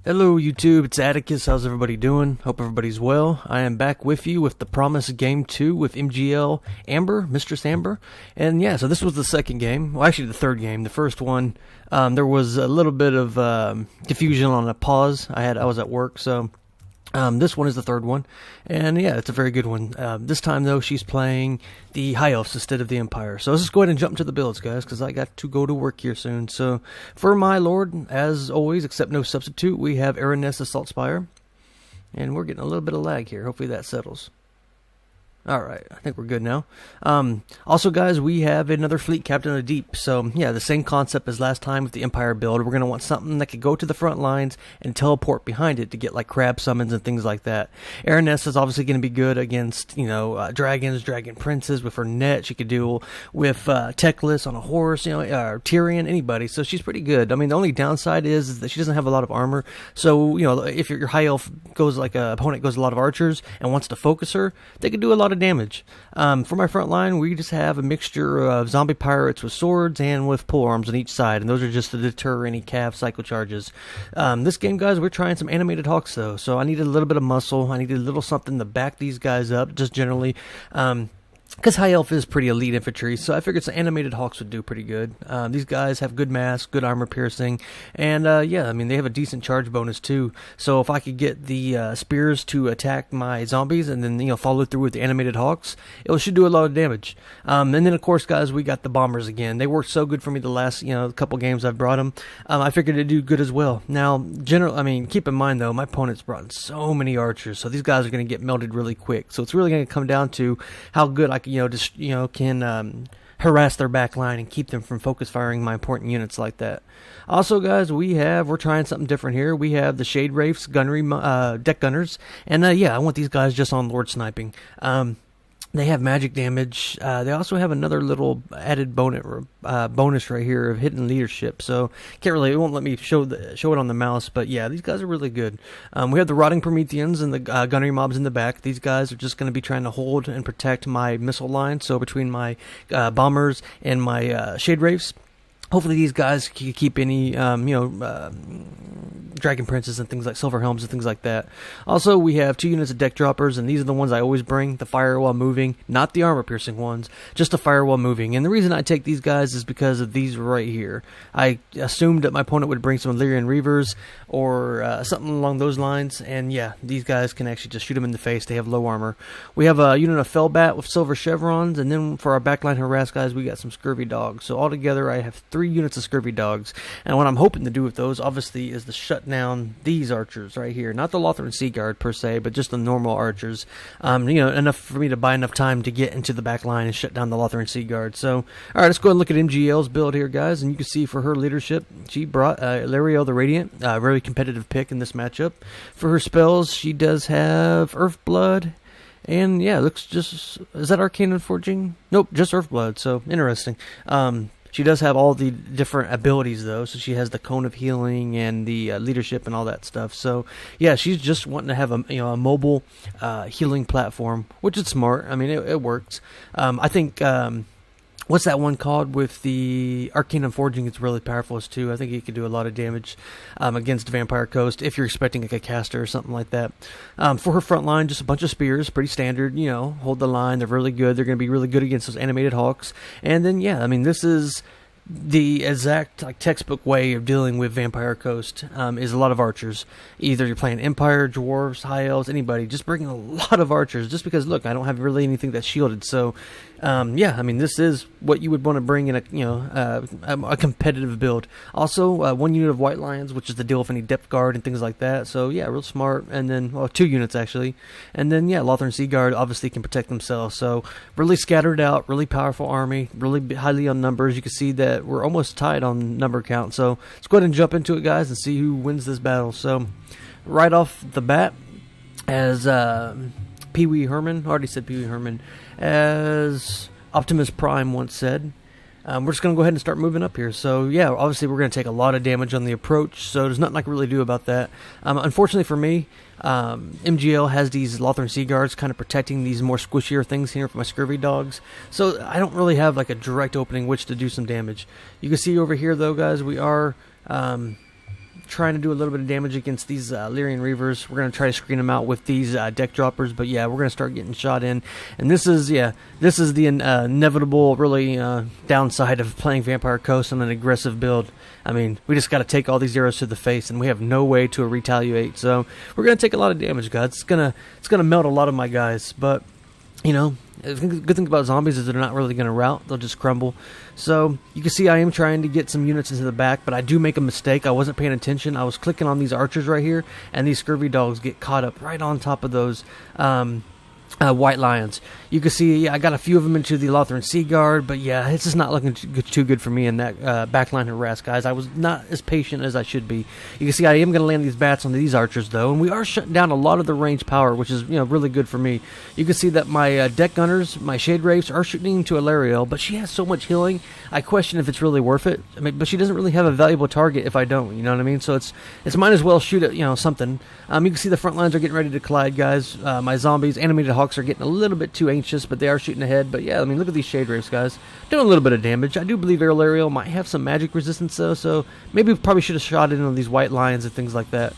Hello YouTube, it's Atticus. How's everybody doing? Hope everybody's well. I am back with you with the promised game 2 with MGL Amber, MistressAmber. And yeah, so this was the second game. Well, actually the third game. The first one, there was a little bit of confusion on a pause. I was at work, so this one is the third one, and yeah, it's a very good one. This time, though, she's playing the High Elves instead of the Empire. So let's just go ahead and jump into the builds, guys, because I got to go to work here soon. So for my lord, as always, except no substitute, we have Araness Assault Spire, and we're getting a little bit of lag here. Hopefully that settles. Alright, I think we're good now. Also, guys, we have another Fleet Captain of the Deep. So, yeah, the same concept as last time with the Empire build. We're going to want something that could go to the front lines and teleport behind it to get, like, crab summons and things like that. Araness is obviously going to be good against, dragons, dragon princes with her net. She could do with Teclis on a horse, Tyrion, anybody. So she's pretty good. I mean, the only downside is that she doesn't have a lot of armor. So, if your High Elf goes, like, a opponent goes a lot of archers and wants to focus her, they could do a lot of damage. For my front line, we just have a mixture of zombie pirates with swords and with pole arms on each side, and those are just to deter any cav cycle charges. This game, guys, we're trying some animated hawks, though, so I needed a little bit of muscle. I needed a little something to back these guys up, just generally. Because High Elf is pretty elite infantry, so I figured some animated hawks would do pretty good. These guys have good mass, good armor piercing, and yeah, I mean, they have a decent charge bonus too. So if I could get the spears to attack my zombies and then, follow through with the animated hawks, it should do a lot of damage. And then, of course, guys, we got the bombers again. They worked so good for me the last, couple games I've brought them. I figured it'd do good as well. Now, keep in mind, though, my opponent's brought in so many archers, so these guys are going to get melted really quick. So it's really going to come down to how good I can harass their back line and keep them from focus firing my important units like that. Also, guys, we're trying something different here. We have the Shade Wraiths, gunnery, deck gunners, and yeah, I want these guys just on Lord sniping. They have magic damage. They also have another little added bonus right here of hidden leadership. So it won't let me show it on the mouse. But yeah, these guys are really good. We have the Rotting Prometheans and the gunnery mobs in the back. These guys are just going to be trying to hold and protect my missile line. So between my bombers and my Shade Wraiths, hopefully these guys can keep any, Dragon Princes and things like Silver Helms and things like that. Also, we have 2 units of deck droppers, and these are the ones I always bring, the fire while moving, not the armor piercing ones, just the fire while moving. And the reason I take these guys is because of these right here. I assumed that my opponent would bring some Illyrian Reavers or something along those lines, and yeah, these guys can actually just shoot them in the face. They have low armor. We have a unit of Fellbat with silver chevrons, and then for our backline harass guys, we got some Scurvy Dogs. So altogether, I have 3 units of Scurvy Dogs, and what I'm hoping to do with those, obviously, is to shut down these archers right here. Not the Lothran Sea Guard per se, but just the normal archers. Enough for me to buy enough time to get into the back line and shut down the Lothran Sea Guard. So, alright, let's go and look at MGL's build here, guys, and you can see for her leadership, she brought Illyrio the Radiant, a very competitive pick in this matchup. For her spells, she does have Earthblood, and yeah, looks just... Is that Arcane Forging? Nope, just Earthblood, so interesting. She does have all the different abilities, though. So she has the Cone of Healing and the leadership and all that stuff. So, yeah, she's just wanting to have a mobile healing platform, which is smart. I mean, it works. I think... what's that one called with the Arcane Forging? It's really powerful too. I think it could do a lot of damage against Vampire Coast if you're expecting like a caster or something like that. For her front line, just a bunch of spears, pretty standard. Hold the line. They're really good. They're going to be really good against those animated hawks. And then yeah, I mean this is the exact textbook way of dealing with Vampire Coast. Is a lot of archers. Either you're playing Empire, Dwarves, High Elves, anybody, just bringing a lot of archers. Just because look, I don't have really anything that's shielded. So yeah, I mean this is what you would want to bring in a competitive build. Also, 1 unit of White Lions, which is the deal with any depth guard and things like that. So yeah, real smart. And then 2 units actually. And then yeah, Lothran Sea Guard obviously can protect themselves. So really scattered out, really powerful army, really highly on numbers. You can see that we're almost tied on number count. So let's go ahead and jump into it, guys, and see who wins this battle. So right off the bat, as Pee Wee Herman, I already said Pee Wee Herman, as Optimus Prime once said, we're just going to go ahead and start moving up here. So yeah, obviously we're going to take a lot of damage on the approach, so there's nothing I can really do about that. Unfortunately for me, MGL has these Lothran Sea Guards kind of protecting these more squishier things here for my Scurvy Dogs, so I don't really have like a direct opening which to do some damage. You can see over here though, guys, we are trying to do a little bit of damage against these Lyrian Reavers. We're going to try to screen them out with these deck droppers, but yeah, we're going to start getting shot in. And this is the inevitable, really downside of playing Vampire Coast on an aggressive build. I mean, we just got to take all these arrows to the face, and we have no way to retaliate. So we're going to take a lot of damage, guys. It's gonna melt a lot of my guys, but you know, the good thing about zombies is they're not really going to rout. They'll just crumble. So you can see I am trying to get some units into the back, but I do make a mistake. I wasn't paying attention. I was clicking on these archers right here, and these scurvy dogs get caught up right on top of those white lions. You can see I got a few of them into the Lothran Sea Guard, but yeah, it's just not looking too good for me in that backline harass, guys. I was not as patient as I should be. You can see I am going to land these bats onto these archers, though, and we are shutting down a lot of the range power, which is really good for me. You can see that my deck gunners, my Shade Wraiths, are shooting into Alariel, but she has so much healing, I question if it's really worth it. I mean, but she doesn't really have a valuable target if I don't, you know what I mean? So it's might as well shoot at something. You can see the front lines are getting ready to collide, guys. My zombies, animated hawks, are getting a little bit too anxious, but they are shooting ahead. But yeah, I mean, look at these Shade Wraiths, guys, doing a little bit of damage. I do believe Alariel might have some magic resistance, though, so maybe we probably should have shot in on these white lions and things like that.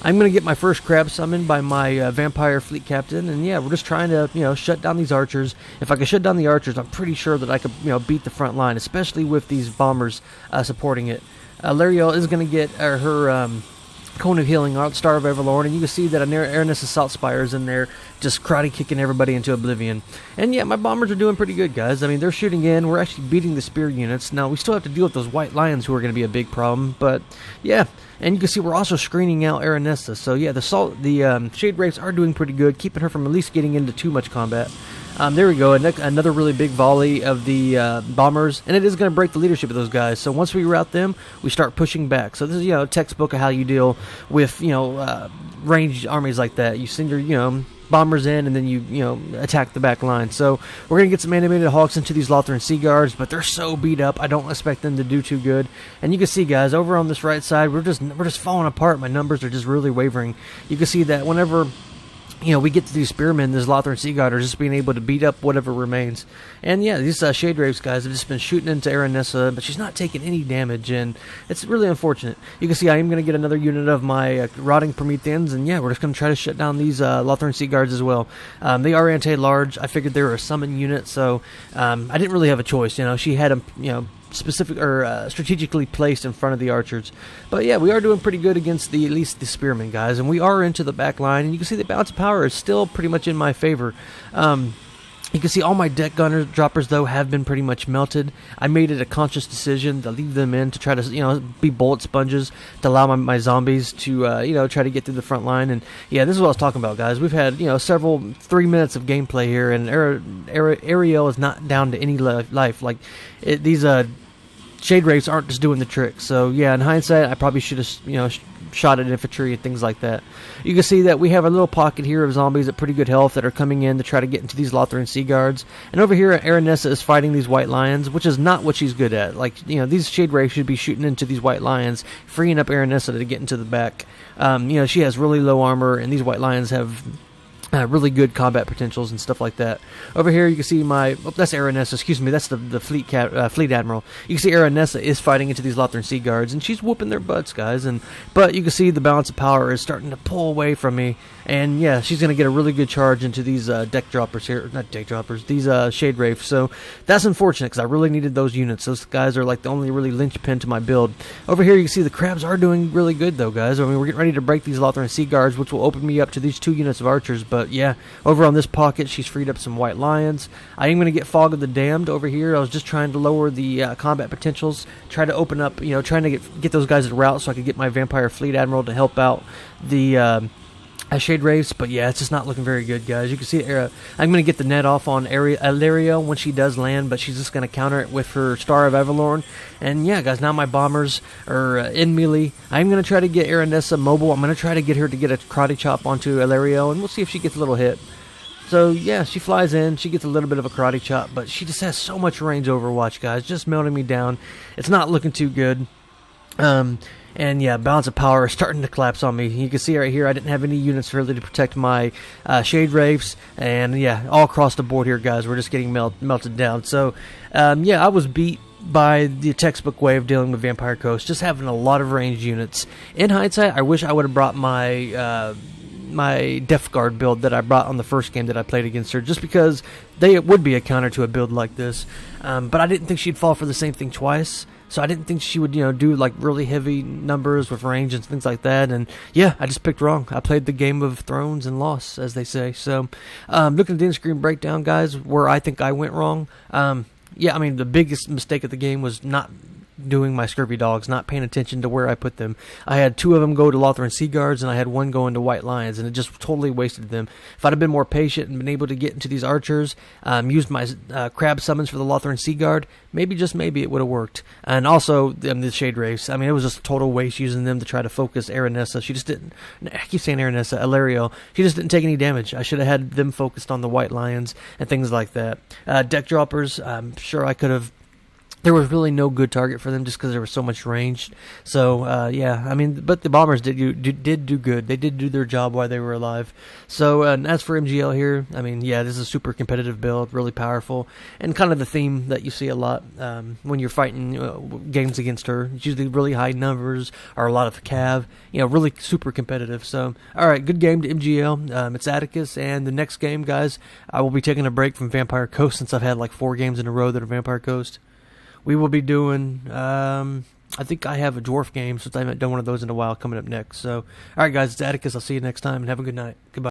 I'm going to get my first crab summoned by my vampire fleet captain, and yeah, we're just trying to, shut down these archers. If I can shut down the archers, I'm pretty sure that I could, beat the front line, especially with these bombers supporting it. Lariel is going to get her Cone of Healing, Star of Everlord, and you can see that Araness Assault Spire is in there, just karate kicking everybody into oblivion. And yeah, my bombers are doing pretty good, guys. I mean, they're shooting in. We're actually beating the spear units. Now, we still have to deal with those white lions who are going to be a big problem, but yeah. And you can see we're also screening out Aranessa. So yeah, the Shade Wraiths are doing pretty good, keeping her from at least getting into too much combat. There we go, another really big volley of the bombers, and it is going to break the leadership of those guys. So once we rout them, we start pushing back. So this is, a textbook of how you deal with, ranged armies like that. You send your, bombers in, and then you attack the back line. So we're going to get some animated hawks into these Lothran Sea Guards, but they're so beat up, I don't expect them to do too good. And you can see, guys, over on this right side, we're just falling apart. My numbers are just really wavering. You can see that whenever we get to these spearmen, this Lothran Sea Guard are just being able to beat up whatever remains. And yeah, these Shade Wraiths, guys, have just been shooting into Aranessa, but she's not taking any damage, and it's really unfortunate. You can see I am going to get another unit of my Rotting Prometheans, and yeah, we're just going to try to shut down these Lothran Sea Guards as well. They are anti-large. I figured they were a summon unit, so I didn't really have a choice. She had them, specific or strategically placed in front of the archers. But yeah, we are doing pretty good against at least the spearmen, guys, and we are into the back line, and you can see the balance of power is still pretty much in my favor. You can see all my deck gunner droppers, though, have been pretty much melted. I made it a conscious decision to leave them in to try to, be bullet sponges to allow my zombies to, try to get through the front line. And yeah, this is what I was talking about, guys. We've had, several 3 minutes of gameplay here, and Ariel is not down to any life. Like, these Shade Wraiths aren't just doing the trick. So yeah, in hindsight, I probably should have, shot at infantry and things like that. You can see that we have a little pocket here of zombies at pretty good health that are coming in to try to get into these Lothran Sea Guards. And over here, Aranessa is fighting these white lions, which is not what she's good at. Like, these Shade Wraiths should be shooting into these white lions, freeing up Aranessa to get into the back. She has really low armor, and these white lions have really good combat potentials and stuff like that. Over here, you can see that's Aranessa. Excuse me, that's the fleet admiral. You can see Aranessa is fighting into these Lothran Sea Guards, and she's whooping their butts, guys. But you can see the balance of power is starting to pull away from me. And yeah, she's going to get a really good charge into these deck droppers here. Not deck droppers, these Shade Wraiths. So that's unfortunate, because I really needed those units. Those guys are like the only really linchpin to my build. Over here, you can see the crabs are doing really good, though, guys. I mean, we're getting ready to break these Lothran Sea Guards, which will open me up to these 2 units of archers. But yeah, over on this pocket, she's freed up some white lions. I am going to get Fog of the Damned over here. I was just trying to lower the combat potentials, try to open up, trying to get those guys to rout so I could get my Vampire Fleet Admiral to help out the Shade Wraiths. But yeah, it's just not looking very good, guys. You can see I'm going to get the net off on Alario when she does land, but she's just going to counter it with her Star of Everlord. And yeah, guys, now my bombers are in melee. I'm going to try to get Aranessa mobile. I'm going to try to get her to get a karate chop onto Alario, and we'll see if she gets a little hit. So yeah, she flies in, she gets a little bit of a karate chop, but she just has so much range Overwatch, guys, just melting me down. It's not looking too good. And yeah, balance of power is starting to collapse on me. You can see right here, I didn't have any units really to protect my Shade Wraiths. And yeah, all across the board here, guys, we're just getting melted down. So yeah, I was beat by the textbook way of dealing with Vampire Coast, just having a lot of ranged units. In hindsight, I wish I would have brought my my Death Guard build that I brought on the first game that I played against her, just because it would be a counter to a build like this. But I didn't think she'd fall for the same thing twice, so I didn't think she would, do like really heavy numbers with range and things like that. And yeah, I just picked wrong. I played the Game of Thrones and lost, as they say. So looking at the in-screen breakdown, guys, where I think I went wrong. Yeah, I mean, the biggest mistake of the game was not doing my Scurvy Dogs, not paying attention to where I put them. I had 2 of them go to Lothran Sea Guards, and I had 1 go into White Lions, and it just totally wasted them. If I'd have been more patient and been able to get into these archers, used my crab summons for the Lothran Sea Guard, maybe, just maybe, it would have worked. And also, the Shade Wraiths. I mean, it was just a total waste using them to try to focus Aranessa. She just didn't, I keep saying Aranessa, Ilariel. She just didn't take any damage. I should have had them focused on the White Lions and things like that. Deck droppers, I'm sure I could have. There was really no good target for them just because there was so much range. So, yeah, I mean, but the Bombers did do good. They did do their job while they were alive. So, and as for MGL here, I mean, yeah, this is a super competitive build, really powerful, and kind of the theme that you see a lot when you're fighting games against her. It's usually really high numbers or a lot of cav, really super competitive. So, all right, good game to MGL. It's Atticus, and the next game, guys, I will be taking a break from Vampire Coast since I've had like 4 games in a row that are Vampire Coast. We will be doing, I think I have a dwarf game since I haven't done one of those in a while coming up next. So, all right, guys, it's Atticus. I'll see you next time, and have a good night. Goodbye.